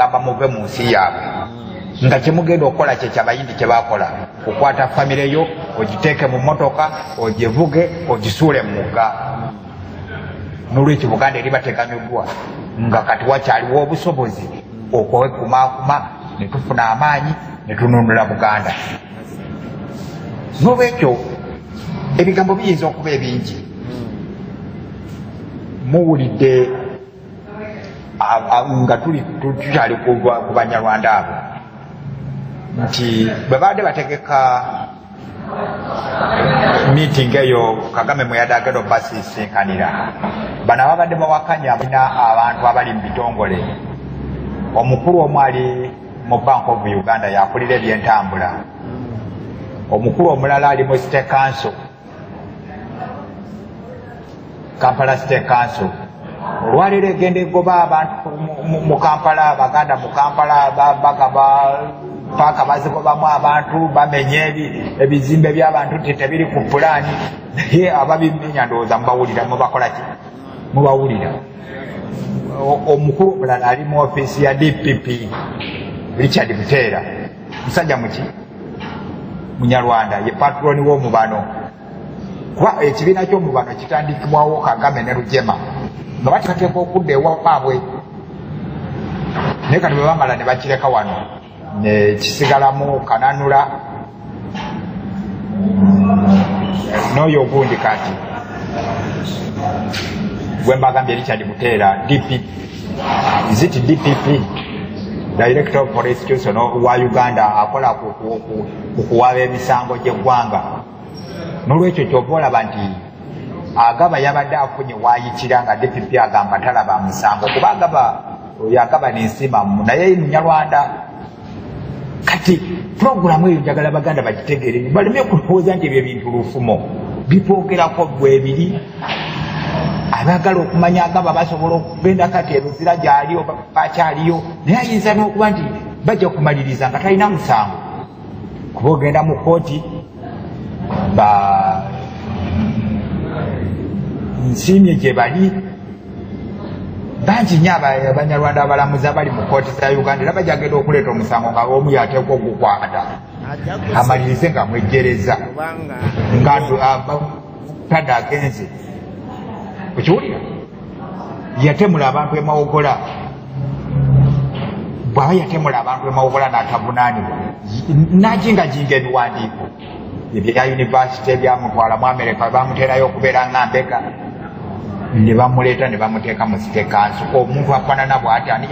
bagamba muve mu nsi yaabwe nga kyemugenda okukola kye kyabayindi kye bakola okukwata famire yo ogiteeke mu mmotoka ogivuge ogisuule mu mugga n'olwekyo Buganda eri bateganyuddwa nga kati wakyaliwo obusobozi okwekumaakuma ne tufuna amaanyi ne tununula Buganda. N'olwekyo ebigambo biyinza okuba ebingi. Muwulidde nga tukyali ku Banyarwanda abo nti bwe baadde bategeka meeting eyo Kagame mwe yadagala obasisinkanira bano ababadde bawakanya abantu abali mu bitongole. Omukulu omu ali mu Bank of Uganda yakulira ebyentambula, omukulu omulala ali mu State Council, Kampala State Council. Olwaleero egenda egoba abantu mu Kampala, Abaganda mu Kampala bagaba paka bazigobamu abantu bamenye ebizimbe by'abantu tebiri ku pulaani naye ababimenya ndowooza mubawulira mubakola ki mubawulira. Omukulu omulala ali mu ofiisi ya DPP Richard Buteera, musajja muki Munyarwanda, ye patroni w'omubano. Kuba ekibiina ky'omubano kitandikibwawo Kagame ne Rugema nga batekateeka okudda ewaabwe naye kati bwe bamala ne bakireka wano ne kisigalamu Kananula n'oyo ogundi kati gwe mbagambye Richard Buteera DPP. Is it DPP? Director of Prosecution wa Uganda akola ku kuwaba emisango gy'eggwanga. N'olwekyo ky'ova olaba nti agaba yabadde afunye waayitira nga DPP agamba talaba musango kuba agaba n'ensimamu naye Munyarwanda. Kati puroguramu eyo njagala Baganda bagitegeere baleme kulowooza nti ebyo bintu lufumo bipoogerako bwebiri. Abagala okumanya agaba basobola okugenda kati ebizira gyaliyo bakyaliyo naye ayinza n'okuba nti bajja kumaliriza nga talina musango kuba ogenda mu kooti nsiimye gye bali bangi nnyo Abanyarwanda abalamuzi abali mu kooti za Uganda era bajja genda okuleeta omusango nga omu yateekwa ogukwata amalirize nga mwejjereza nga tadde agenze kukiwulira yatemula abantu emawogola. Bw'aba yatemula abantu emawogola n'atavunaanibwa n'ajingajinga ebiwandiiko ebya yunivasite ebyamutwala mu Amerika bamuteerayo okubeera nga mbega ne bamuleeta ne bamuteeka mu State Council. Omuntu afaanana bw'ati ani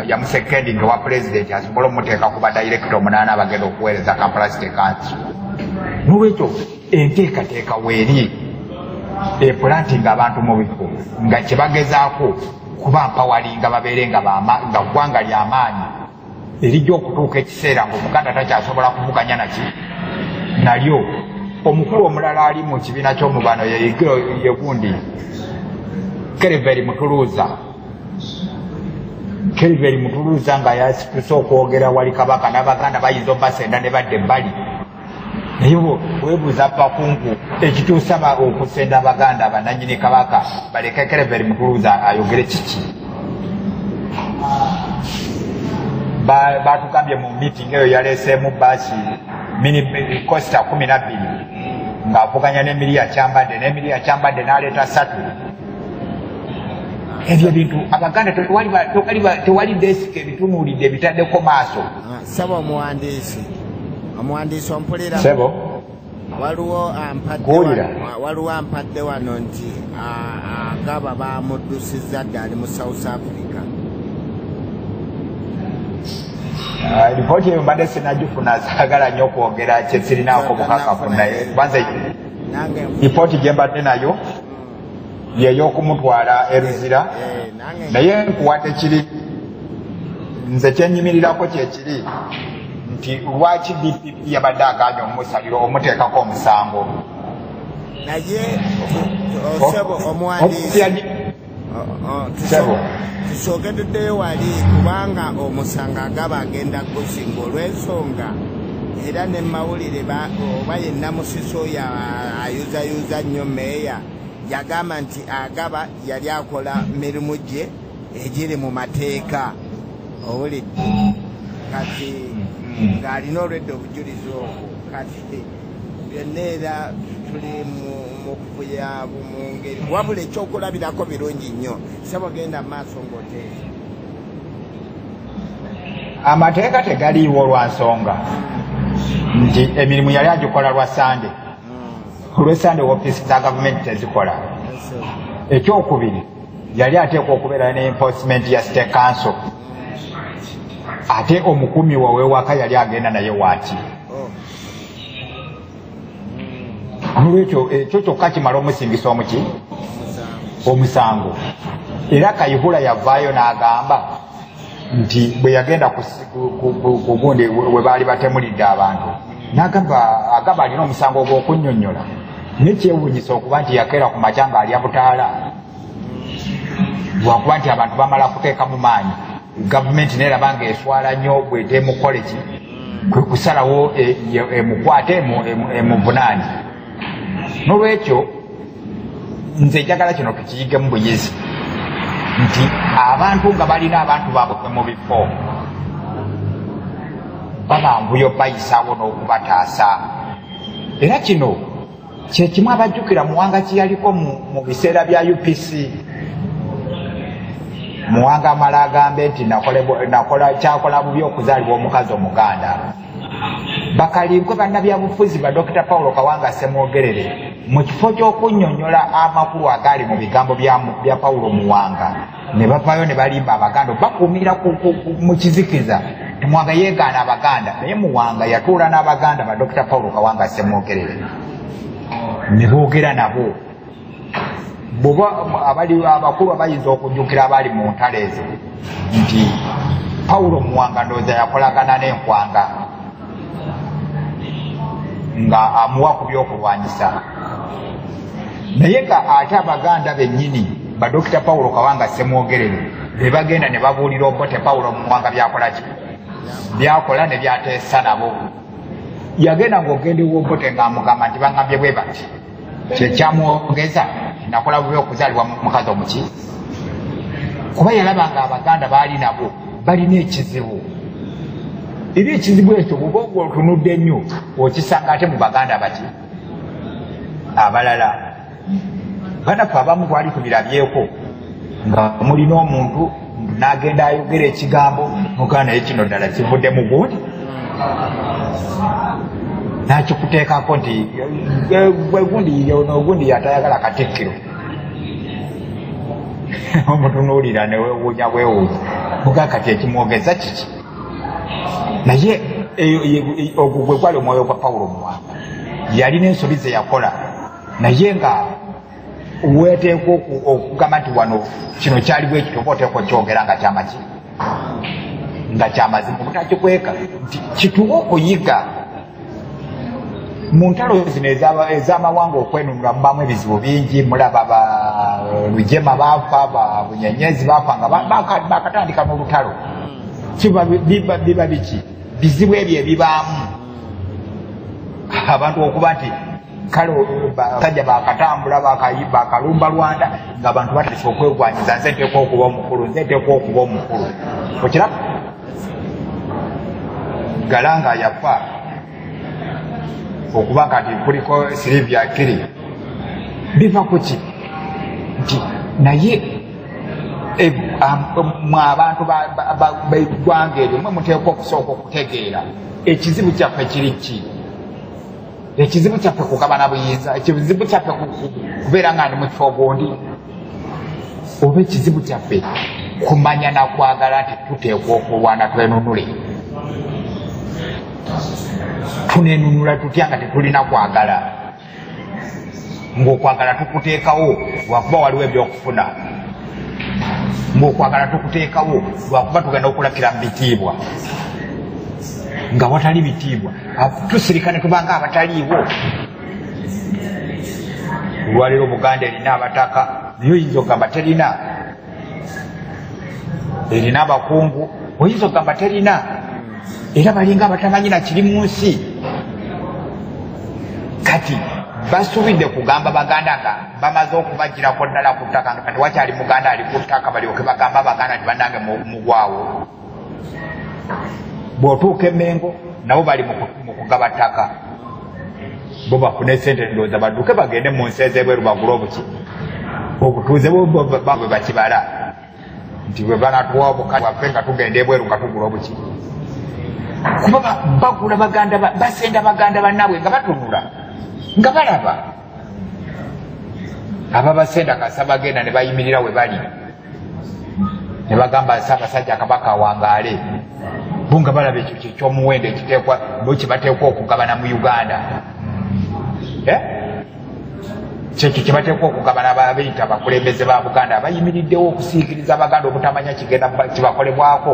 yamusekendinga wa pulezidenti asobola omuteeka kuba dayirekita omunaana abagenda okuweereza Kampala State Council. N'olwekyo enteekateeka weeri epulantinga abantu mu bifo nga kye bagezaako kuba mpawalinga babeere nga ggwanga ly'amaanyi erijja okutuuka ekiseera ng'Omuganda takyasobola kuvuganya nalyo. Omukulu omulala ali mu kibiina ky'omubano ye gundi Kelvin Mutuluza nga yasituse okwogera wali Kabaka n'Abaganda bayinza obbasenda ne badde ebbali naye weebuuza Pakungu ekituusa okusenda Abaganda abannannyini Kabaka baleke Kelvin Mutuluza ayogere kiki. Batugambye mu meeting eyo yaleeseemu baasi Costa 12 ng'avuganya n'Emilia Kyambadde n'aleeta 3. Ebyo bintu Abaganda tewali desika ebitunuulidde ebitaddeko maaso. Saba omuwandiisi ompulira waliwo ampadde wano nti agaba bamuddusizza dda ali mu South Africa. Lipooti eyo mbadde sinagifuna saagala nnyo okwogera kye sirinaako bukakafu naye kwanza lipooti gye mbadde nayo y'ey'okumutwala eruzira naye nkuwadde kiri nze kyenyimirirako kyekiri nti lwaki DPP yabadde agaanye omumusaliro omuteekako omusango. Naye omuwandiisi tusookeddeyo wali kubanga omusango agaba agenda kusinga olw'ensonga era ne mawulire oba yenna musisi oyo ayuzayuza nnyo meeya yagamba nti agaba yali akola mirimu gye egiri mu mateeka owulidde kati ng'alina olwedde obujulizi obwo kati byonna era tuli mu kubuyabu mu ngeri wabula ekyokulabirako birungi nnyo sebagenda mu maaso ng'oteesa amateeka tegaliiwo lwa nsonga nti emirimu yali agikola lwa sande olwesande ofiisi za gavumenti tezikola ekyokubiri yali ateekwa okubeera ne enforcement ya state council ate omukumi wawe waka yali agenda naye waaki nolwekyo ekyo kyokka kimala omusingisa omuki omusango era Kayihura yavaayo n'agamba nti bwe yagenda ku gundi we baali batemulidde abantu agamba alina omusango ogw'okunnyonnyola nekyewuunyisa okuba nti yakeera ku makya ng'alya butaala lwakuba nti abantu bamala kuteeka mu maanyi gavumenti neeraba ng'eswala nnyo bweteemukole ki kwe kusalawo emukwate emuvunaani n'olwekyo nze njagala kino tukiyigemu buyizi nti abantu nga balina abantu baabwe mu bifo babanguyo bayisaawo n'okubataasa era kino kyekimu abajjukira Muwanga kiyaliko mu biseera bya UPC Muwanga amala agambe nti kyakola bubi okuzaalibwa omukazi Omuganda bakalinkwe bannabyabufuzi ba Dr. Paulo Kawanga Ssemwogerere mu kifo ky'okunnyonnyola amakulu agali mu bigambo bya Paulo Muwanga ne bavaayo ne balimba Abaganda bakuumira mu kizikiza Muwanga yeegaana Abaganda naye Muwanga yatuula n'Abaganda ba Dr. Paulo Kawanga Ssemwogerere ne boogera nabo boba abakulu abayinza okujjukira abali mu ntalo ezo nti Paulo Muwanga ndowooza yakolagana n'enkwanga nga amuwa ku byokulwanyisa naye nga ate Abaganda bennyini ba Dr. Paulo Kawanga Ssemwogerere be bagenda ne babuulira Obote Paulo Muwanga byakola ki byakola ne byateesa nabo yagenda ng'ogenda ew'Obote ng'amugamba nti baŋŋambye bwe bati kyekyamwogeza nakola bubi okuzaalibwa mukazi omuki kuba yalaba nga Abaganda baali nabo balina ekizibu era ekizibu ekyo bw'oba otunudde ennyo okisanga ate mu Baganda bati abalala banaffe abamu twali tubirabyeko nga mulina omuntu n'agenda ayogera ekigambo muganda naye kino ddala kivudde mu gundi nakikuteekako nti ogundi yatayagala Katikkiro omutunuulira newewuunya bwewuunya muga kati ekimwogeza kiki naye ogwo gwe gwali omwoyo gwa Paulo Muwanga yalina ensobi ze yakola naye nga weeteekwa okugamba nti wano kino kyali bwe kityo oba oteekwa okyogera nga kyamaki nga kyamazima obutakikweka nti kituwa okuyiga mu ntalo zino ez'amawanga okwenunula mubamu ebizibu bingi mulaba ba Lujema baafa ba Bunyenyezi baafa nga bakatandika n'olutalo biba biki bizibu ebyo ebibaamu abantu okuba nti kale basajja bakatambula bakalumba Lwanda ng'abantu batandise okwegwanyiza nze nteekwa okuba omukulu nze nteekwa okuba omukulu okiraba Galanga yafa okuba kati kuliko Sylvia Kiri biva ku ki nti naye abantu b'eggwanga eryo mwe muteekwa okusooka okutegeera ekizibu kyaffe kiri ki ekizibu kyaffe kugabana buyinza ekizibu kyaffe kubeera nga ndi mu kifo gundi oba ekizibu kyaffe kumanya nakwagala nti tuteekwa okulwana twenunule tunenunula tutya nga tetulina kwagala ng'okwagala tukuteekawo lwakuba waliwo ebyokufuna ng'okwagala tukuteekawo lwakuba tugenda okulakira mu bitiibwa nga watali bitiibwa tusirika ne tubanga abataliiwo olwaliro Buganda erina abataka naye oyinza okugamba terina erina abakungu oyinza okugamba terina era balinga abatamanyi na kiri mu nsi kati basuubidde kugamba Baganda nga bamaze okubagirako ddala ku ttaka nga kati wakyali Muganda ali ku ttaka balyoke bagamba Baganda nti bannange mugwawo bw'otuuka Mengo nabo bali mu kugaba ttaka bo bafune sente ndowooza badduke bagende mu nsi ez'ebweru bagule obutuuze bwe bakibala nti bwe banatuwa obukati waffe nga tugenda ebweru nga tugula obuki kuba bagula basenda baganda bannaabwe nga batunula nga balaba ababasenda kasa bagenda ne bayimirira we bali ne bagamba Ssaabasajja Kabaka awangaale bo nga balaba ekyo kyekyomuwendo kibateekwa okugabana mu Uganda kyekyo kibateekwa okugabana abayita abakulembeze ba Buganda abayimiriddewo okusiikiriza Abaganda obutamanya kigenda kibakolebwako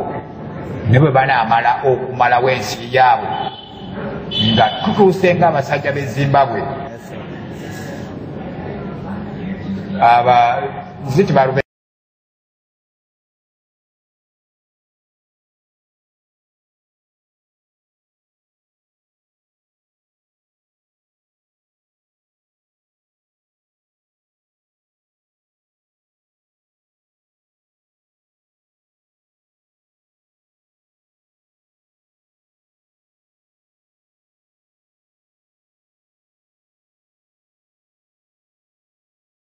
ne bwe banaamala okumalawo ensi yaabwe nga tutuuse ng'abasajja b'e Zimbabwe ziti